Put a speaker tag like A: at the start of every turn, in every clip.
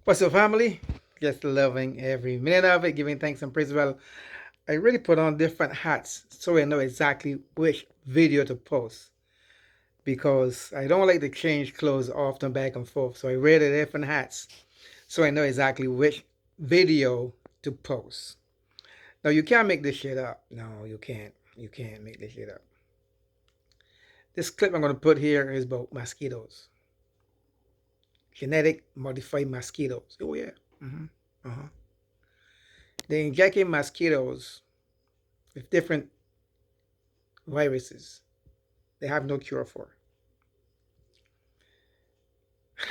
A: What's up, family? Just loving every minute of it, giving thanks and praise. Well, I really put on different hats so I know exactly which video to post because I don't like to change clothes often back and forth. So I wear the different hats so I know exactly which video to post. Now, you can't make this shit up. No, you can't. You can't make this shit up. This clip I'm going to put here is about mosquitoes, genetic modified mosquitoes. Oh, yeah. Uh-huh. They're injecting mosquitoes with different viruses they have no cure for.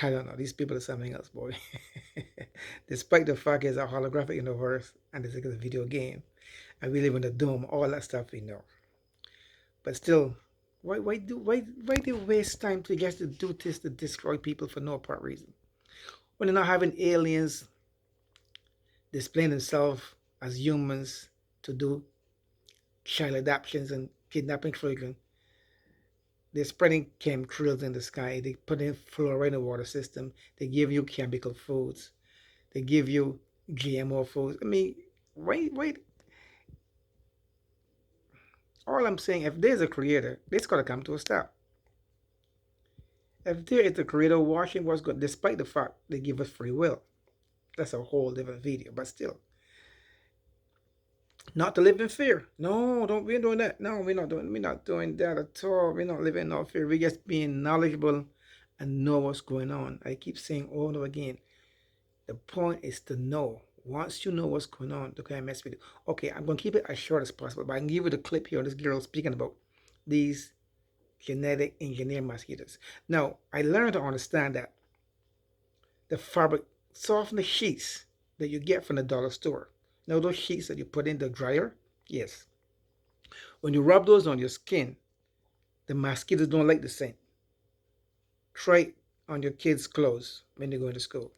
A: I don't know. These people are something else, boy. Despite the fact it's a holographic universe and it's like a video game, and we live in the dome, all that stuff we know. But still, why do waste time to just to do this to destroy people for no apparent reason? When they're not having aliens displaying themselves as humans to do child adoptions and kidnapping children, they're spreading chemtrails in the sky. They put in fluoride in the water system. They give you chemical foods. They give you GMO foods. I mean, wait. All I'm saying, if there's a creator, it's got to come to a stop. If there is a creator watching what's good, despite the fact they give us free will, that's a whole different video. But still, not to live in fear. No, don't we're doing that. No, we're not doing that at all. We're not living in no fear. We're just being knowledgeable and know what's going on. I keep saying over and over again, the point is to know. Once you know what's going on, the kind of mess with you. Okay, I'm gonna keep it as short as possible, but I can give you the clip here of this girl speaking about these genetic engineered mosquitoes. Now, I learned to understand that the fabric softener sheets that you get from the dollar store. Now, those sheets that you put in the dryer, yes. When you rub those on your skin, the mosquitoes don't like the scent. Try it on your kids' clothes when they go into school.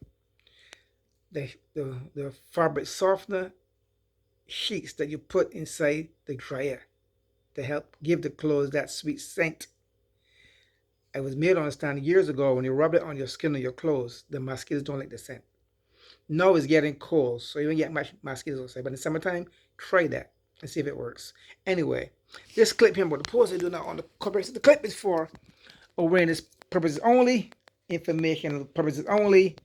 A: The fabric softener sheets that you put inside the dryer to help give the clothes that sweet scent. I was made to understand years ago when you rub it on your skin or your clothes, the mosquitoes don't like the scent. Now it's getting cold, so you don't get much mosquitoes outside. But in the summertime, try that and see if it works. Anyway, this clip here, but the post I do not on the cover. The clip is for awareness purposes only, information purposes only,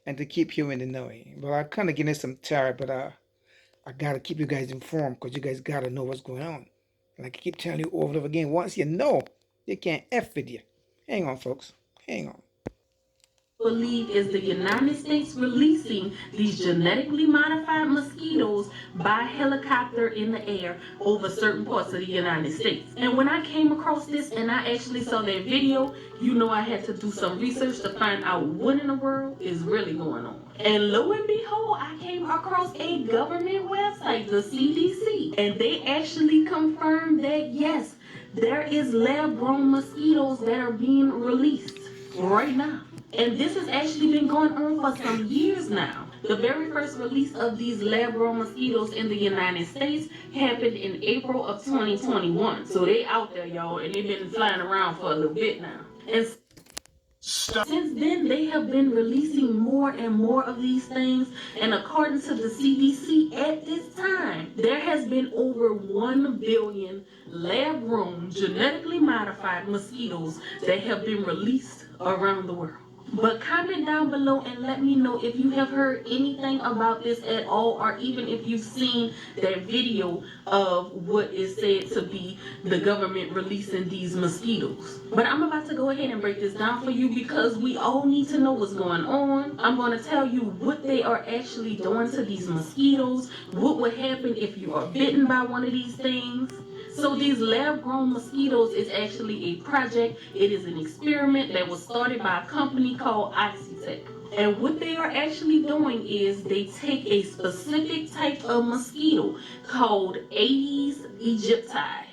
A: and to keep you in the know. Well, I kind of getting some tired, but I gotta keep you guys informed because you guys gotta know what's going on. Like I keep telling you over and over again, once you know, they can't F with you. Hang on, folks. Hang on.
B: Believe is the United States releasing these genetically modified mosquitoes by helicopter in the air over certain parts of the United States. And when I came across this and I actually saw that video, you know I had to do some research to find out what in the world is really going on. And lo and behold, I came across a government website, the CDC, and they actually confirmed that yes, there is lab-grown mosquitoes that are being released right now. And this has actually been going on for some years now. The very first release of these lab-grown mosquitoes in the United States happened in April of 2021. So they out there, y'all, and they've been flying around for a little bit now. And since then, they have been releasing more and more of these things. And according to the CDC, at this time, there has been over 1 billion lab-grown, genetically modified mosquitoes that have been released around the world. But comment down below and let me know if you have heard anything about this at all, or even if you've seen that video of what is said to be the government releasing these mosquitoes. But I'm about to go ahead and break this down for you because we all need to know what's going on. I'm going to tell you what they are actually doing to these mosquitoes, what would happen if you are bitten by one of these things. So these lab-grown mosquitoes is actually a project. It is an experiment that was started by a company called Oxitec. And what they are actually doing is they take a specific type of mosquito called Aedes aegypti.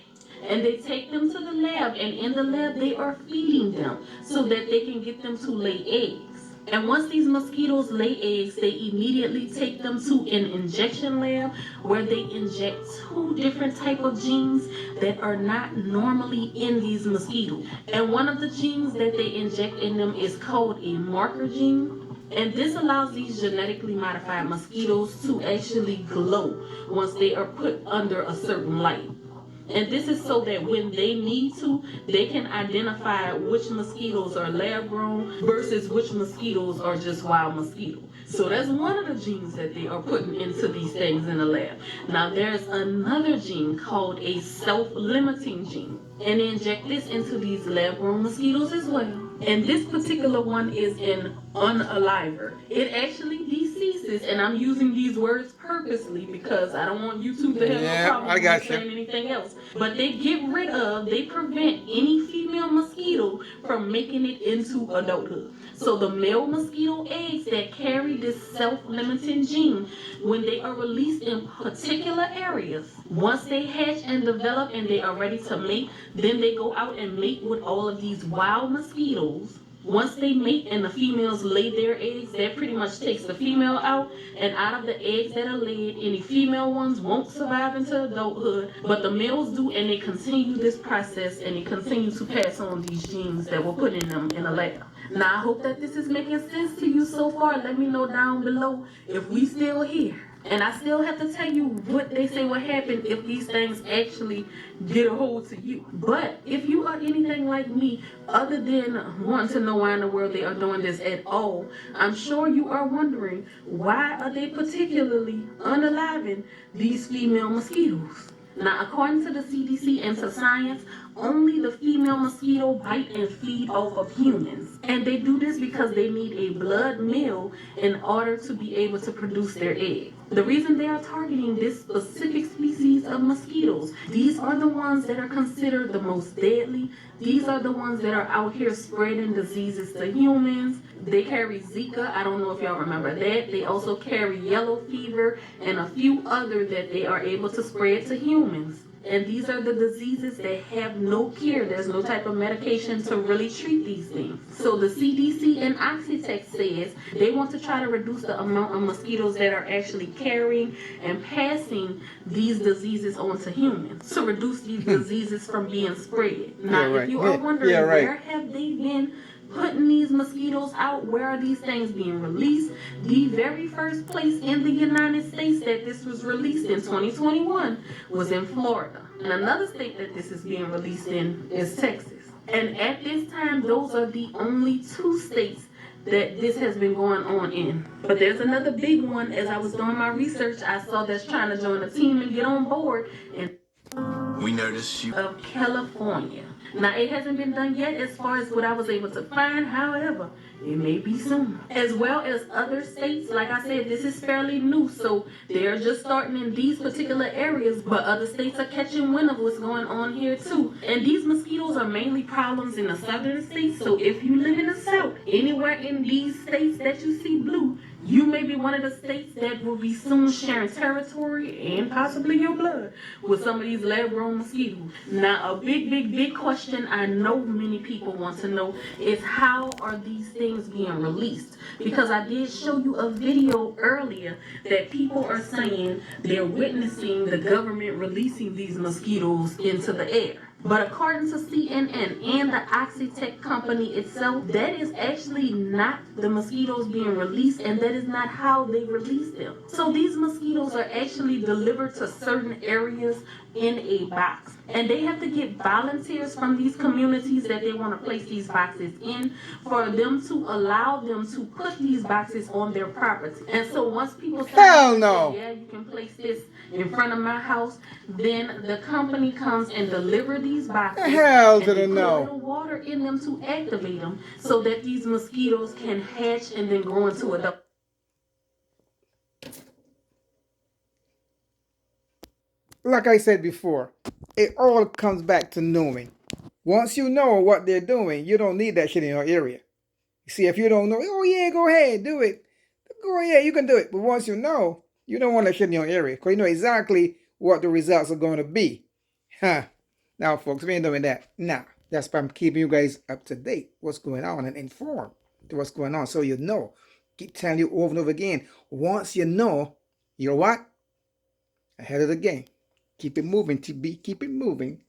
B: And they take them to the lab, and in the lab they are feeding them so that they can get them to lay eggs. And once these mosquitoes lay eggs, they immediately take them to an injection lab where they inject 2 different type of genes that are not normally in these mosquitoes. And one of the genes that they inject in them is called a marker gene. And this allows these genetically modified mosquitoes to actually glow once they are put under a certain light. And this is so that when they need to, they can identify which mosquitoes are lab grown versus which mosquitoes are just wild mosquitoes. So that's one of the genes that they are putting into these things in the lab. Now there's another gene called a self-limiting gene. And they inject this into these lab grown mosquitoes as well. And this particular one is an unaliver. It actually deceases, and I'm using these words purposely because I don't want YouTube to have no problem with saying anything else. But they prevent any female mosquito from making it into adulthood. So the male mosquito eggs that carry this self-limiting gene, when they are released in particular areas, once they hatch and develop and they are ready to mate, then they go out and mate with all of these wild mosquitoes. Once they mate and the females lay their eggs, that pretty much takes the female out. And out of the eggs that are laid, any female ones won't survive into adulthood, but the males do, and they continue this process and they continue to pass on these genes that were put in them in a lab. Now, I hope that this is making sense to you so far. Let me know down below if we still here. And I still have to tell you what they say will happen if these things actually get a hold to you. But if you are anything like me, other than wanting to know why in the world they are doing this at all, I'm sure you are wondering, why are they particularly unaliving these female mosquitoes? Now, according to the CDC and to science, only the female mosquito bite and feed off of humans. And they do this because they need a blood meal in order to be able to produce their egg. The reason they are targeting this specific species of mosquitoes, these are the ones that are considered the most deadly. These are the ones that are out here spreading diseases to humans. They carry Zika. I don't know if y'all remember that. They also carry yellow fever and a few other that they are able to spread to humans. And these are the diseases that have no cure. There's no type of medication to really treat these things. So the CDC and Oxitec says they want to try to reduce the amount of mosquitoes that are actually carrying and passing these diseases on to humans, to reduce these diseases from being spread. Now, if you are wondering, where have they been putting these mosquitoes out? Where are these things being released? The very first place in the United States that this was released in 2021 was in Florida. And another state that this is being released in is Texas. And at this time, those are the only two states that this has been going on in. But there's another big one. As I was doing my research, I saw that's trying to join the team and get on board. And we noticed you of California. Now, it hasn't been done yet as far as what I was able to find. However, it may be soon. As well as other states. Like I said, this is fairly new, so they're just starting in these particular areas, but other states are catching wind of what's going on here too. And these mosquitoes are mainly problems in the southern states, so if you live in the south, anywhere in these states that you see blue, you may be one of the states that will be soon sharing territory and possibly your blood with some of these lab-grown mosquitoes. Now, a big question I know many people want to know is, how are these things being released? Because I did show you a video earlier that people are saying they're witnessing the government releasing these mosquitoes into the air. But according to CNN and the Oxitec company itself, that is actually not the mosquitoes being released, and that is not how they release them. So these mosquitoes are actually delivered to certain areas in a box. And they have to get volunteers from these communities that they want to place these boxes in for them to allow them to put these boxes on their property. And so once people say, yeah, you can place this in front of my house, then the company comes and delivers these boxes. And they put a little water in them to activate them so that these mosquitoes can hatch and then grow into adult.
A: Like I said before, it all comes back to knowing. Once you know what they're doing, you don't need that shit in your area. You see, if you don't know, oh yeah, go ahead, do it. Go ahead, you can do it. But once you know, you don't want that shit in your area because you know exactly what the results are going to be. Now, folks, we ain't doing that. Nah, that's why I'm keeping you guys up to date. What's going on and informed to what's going on, so you know. Keep telling you over and over again. Once you know, you're what? Ahead of the game. Keep it moving, TB. Keep it moving.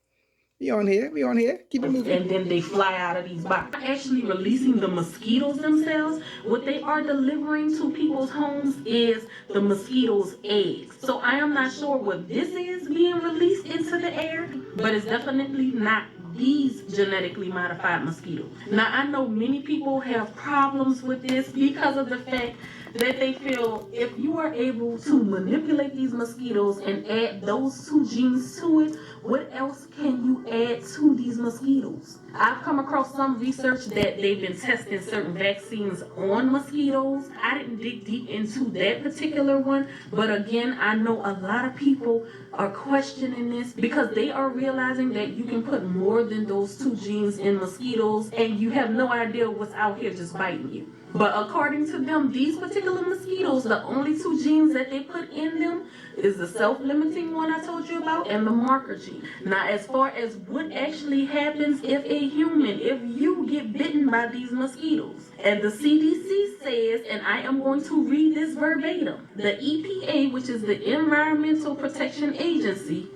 A: We on here. We on here. Keep it moving.
B: And then they fly out of these boxes. Actually releasing the mosquitoes themselves. What they are delivering to people's homes is the mosquitoes' eggs. So I am not sure what this is being released into the air, but it's definitely not these genetically modified mosquitoes. Now I know many people have problems with this because of the fact that they feel if you are able to manipulate these mosquitoes and add those two genes to it, what else can you add to these mosquitoes? I've come across some research that they've been testing certain vaccines on mosquitoes. I didn't dig deep into that particular one, but again, I know a lot of people are questioning this because they are realizing that you can put more than those two genes in mosquitoes and you have no idea what's out here just biting you. But according to them, these particular mosquitoes, the only two genes that they put in them is the self-limiting one I told you about and the marker gene. Now, as far as what actually happens if you get bitten by these mosquitoes, and the CDC says, and I am going to read this verbatim, the EPA, which is the Environmental Protection Agency,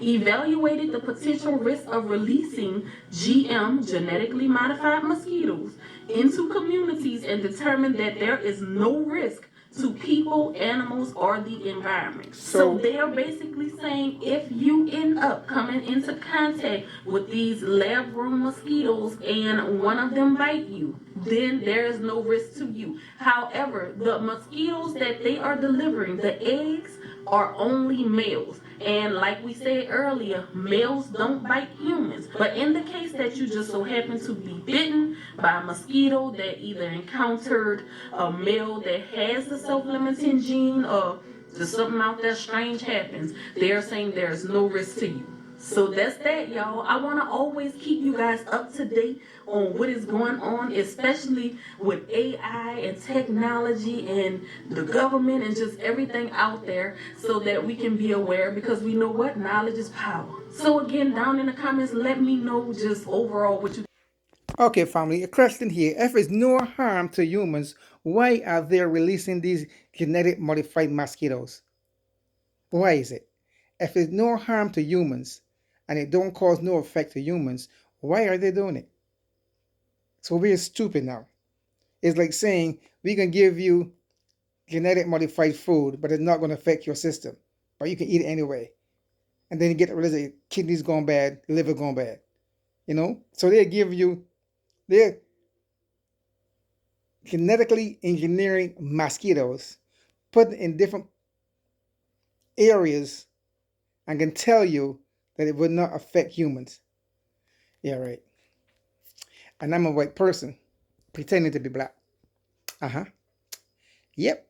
B: evaluated the potential risk of releasing GM, genetically modified mosquitoes, into communities and determined that there is no risk to people, animals, or the environment. So they are basically saying if you end up coming into contact with these lab-grown mosquitoes and one of them bite you, then there is no risk to you. However, the mosquitoes that they are delivering, the eggs, are only males. And like we said earlier, males don't bite humans. But in the case that you just so happen to be bitten by a mosquito that either encountered a male that has the self-limiting gene or just something out there strange happens, they're saying there's no risk to you. So that's that, y'all. I want to always keep you guys up to date on what is going on, especially with AI and technology and the government and just everything out there so that we can be aware because we know what? Knowledge is power. So again, down in the comments, let me know just overall what you.
A: Okay, family, a question here. If it's no harm to humans, why are they releasing these genetic modified mosquitoes? Why is it? If it's no harm to humans and it don't cause no effect to humans, why are they doing it? So we're stupid now. It's like saying we can give you genetic modified food, but it's not going to affect your system. But you can eat it anyway. And then you get rid of the kidneys gone bad, liver gone bad. You know? So they're genetically engineering mosquitoes, put in different areas, and can tell you that it would not affect humans. Yeah, right. And I'm a white person pretending to be black. Yep.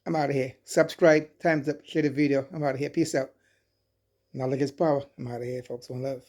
A: I'm out of here. Subscribe, time's up, share the video. I'm out of here. Peace out. Knowledge is power. I'm out of here, folks. One love.